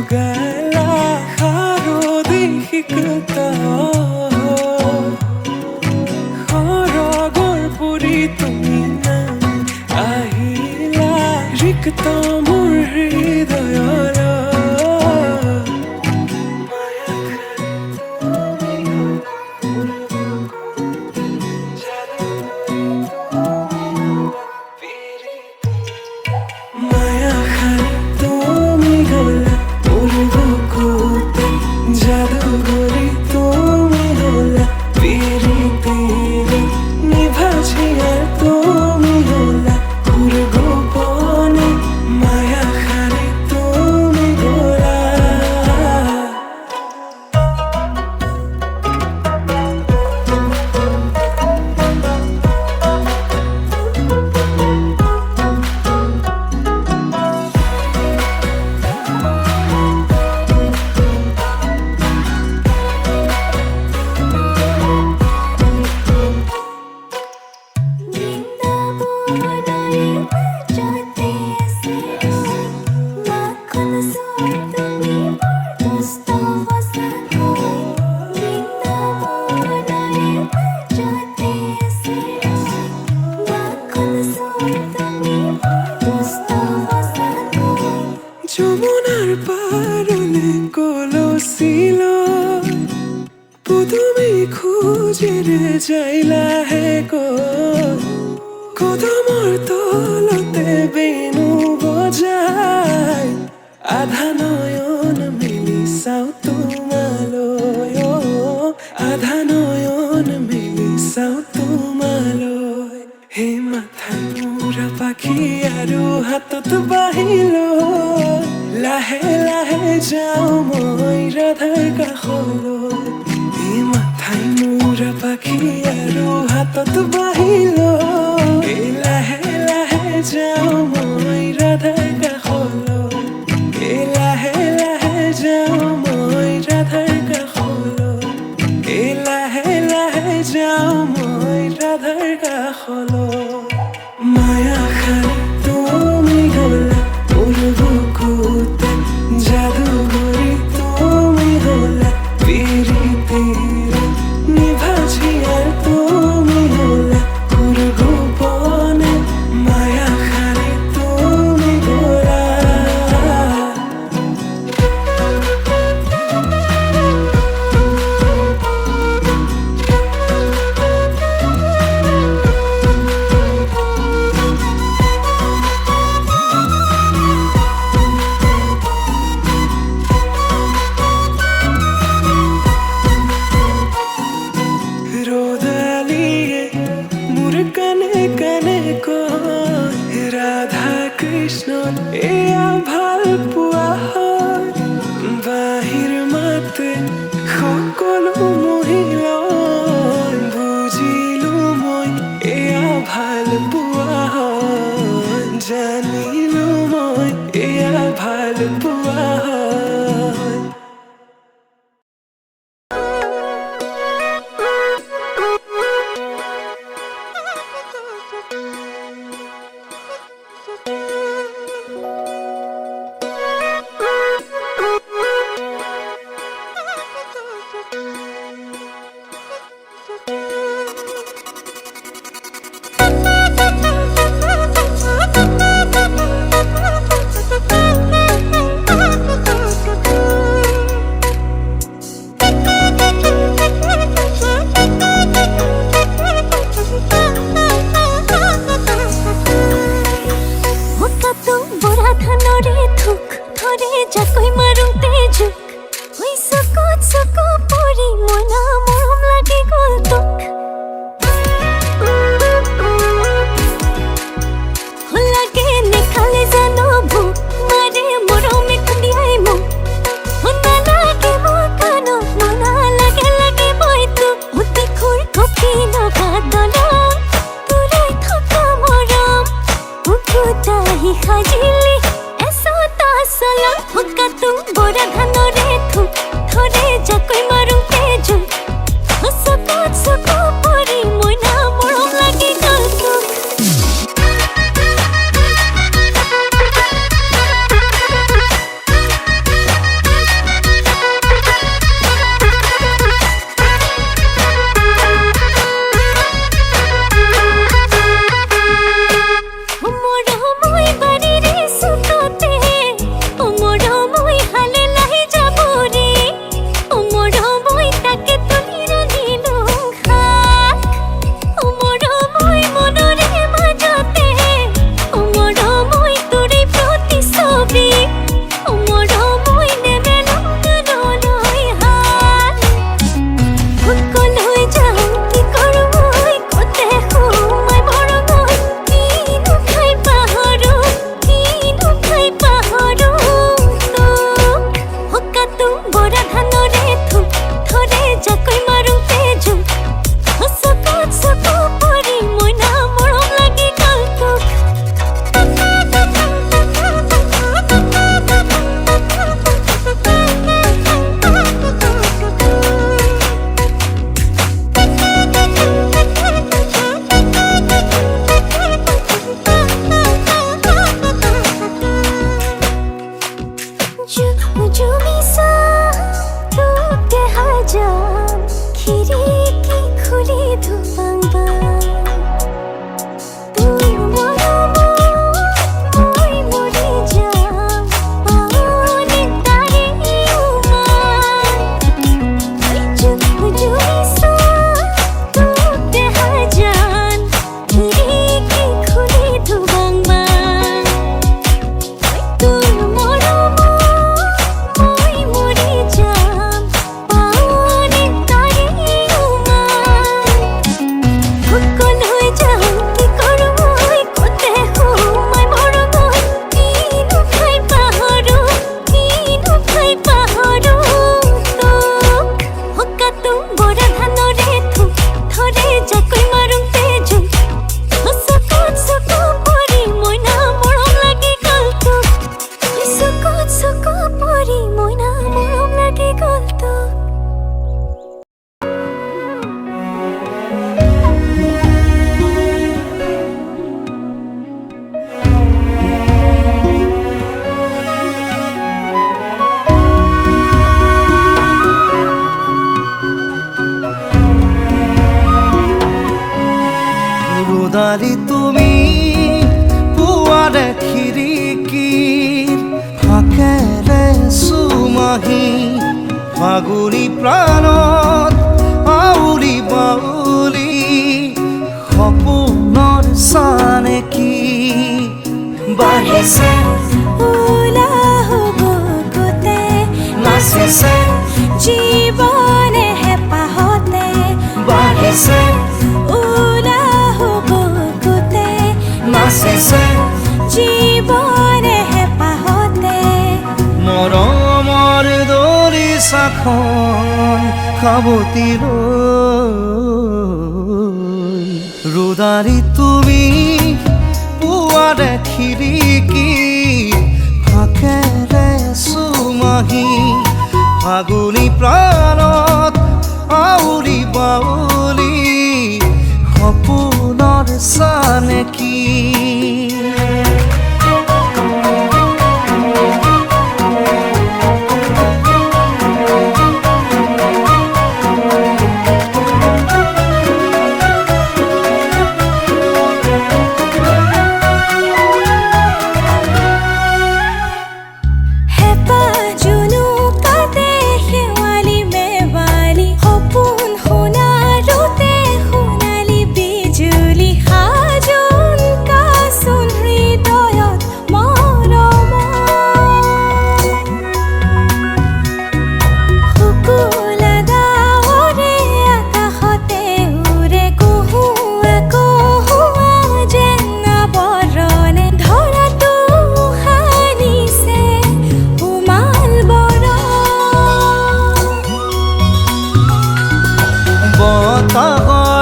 জগালা খাৰো দিশিকতা সৰগৰ পৰি তুমি নাম আহিলা ৰিক্ত মোৰ হৃদয়ৰ মায়া খাই তুমি গলা মোৰ বুকুতে জাদুঘৰী তুমি গলা পিৰিতিৰে নিভাজিয়া তুমি গলা মোৰ গোপনে মায়া খাই তুমি গলা যমুনাৰ পাৰলে কলসিল পুতুমি খুঁজে যাইলা হে কদমৰ তলতে বেনু বজাই আধা নয়ন মেলি চাও তোমালৈ আধা নয়ন মেলি চাও তোমালৈ হে মাথাই মূৰা পাখি আৰু হাতত বাহিল লাহে লাহে যাও মই ৰাধাৰ কাষলৈ এই মাথাই মূৰা পাখি আৰু হাতত বাহিল এই লাহে লাহে যাও মই ৰাধাৰ কাষলৈ এই লাহে লাহে যাও মই ৰাধাৰ কাষলৈ এই লাহে লাহে যাও মই ৰাধাৰ কাষলৈ মায়া খাই তুমি গলা মোৰ বুকুতে জাদুঘৰী তুমি গলা পিৰিতিৰে নিভাজিয়া তুমি গলা মোৰ গোপনে মায়া খাই তুমি গলা ৰোদালিয়ে মোৰ কানে কানে কয় ৰাধা কৃষ্ণ এয়া ভাল পোৱা হয় বাহিৰ মাতে সকলো মহিলাই বুজিলো মই এয়া ভাল পোৱা হয় জানিলো মই এয়া ভাল পোৱা হয় খাজিলি এসোতা সালাম হুকা তুম বোরা ধানরে থুম ধরে যাকই মারুম তেজু সকা পরি মইনা মরম লাগি গল্প চুমাহী ফাগুনী প্ৰাণত আউলি বাউলি সপোনৰ চানেকি বাঢ়িছে উলাহ বুকুতে নাচিছে জীৱনে হেঁপাহতে বাঢ়িছে উলাহ বুকুতে নাচিছে জীৱনে হেঁপাহতে মৰমৰ দলিচাখন সাৱটি লৈ ৰোদাৰি তুমি পুৱাৰে খিৰিকী ফাকেৰে চুমাহী ফাগুনী প্ৰাণত আউলি বাউলি সপোনৰ চানেকি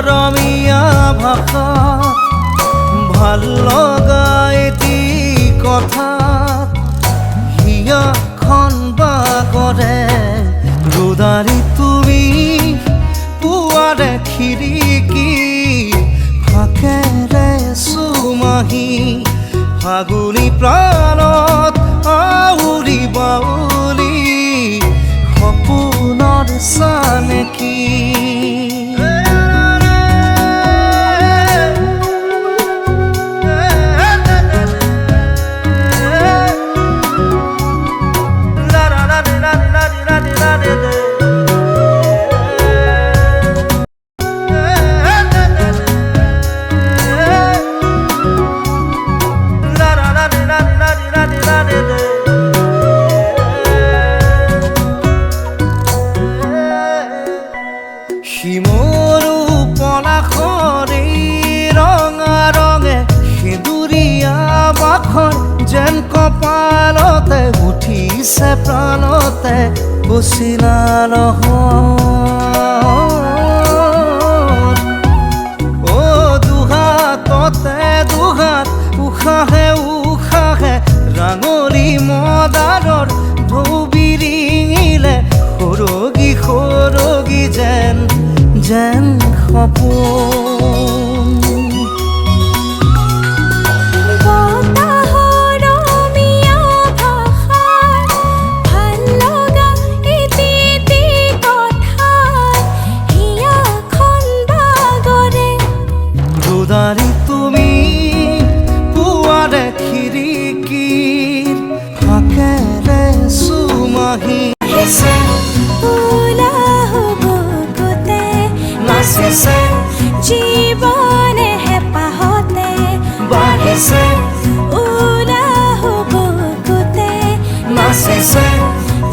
গৰমীয়া ভাষা ভাল লগা এটি কথাত হিয়াখন বাগৰে ৰোদাৰি তুমি পুৱাৰে খিৰিকী ফাকেৰে চুমাহী ফাগুনী প্ৰাণত আউলি বাউলি সপোনৰ চানেকি শিমৰু পলাশৰে ৰঙা ৰঙে সেঁদুৰীয়া বাখৰ যেন কপালতে উঠিছে প্ৰাণতে পচিলা অ দুহাততে দুহাত উশাহে উশাহে ৰাঙলী মদাৰৰ ঢৌ বিৰিঙিলে সৰগী সৰগী যেন সপোন বতাহৰমীয়া ভাষাৰ ভাল লগা এটি কথাত হিয়াখন বাগৰে ৰোদাৰি তুমি পুৱাৰে খিৰিকীৰ ফাকেৰে চুমাহী উলাহ বুকুতে নাচিছে জীৱনে হেঁপাহতে বাঢ়িছে উলাহ বুকুতে নাচিছে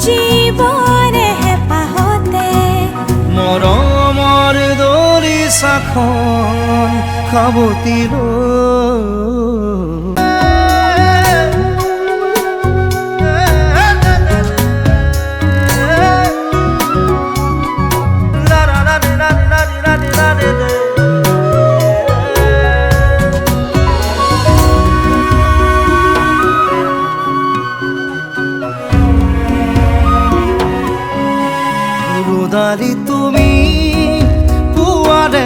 জীৱনে হেঁপাহতে মৰমৰ দলিচাখন সাৱটি ৰোদাৰি তুমি পুৱাৰে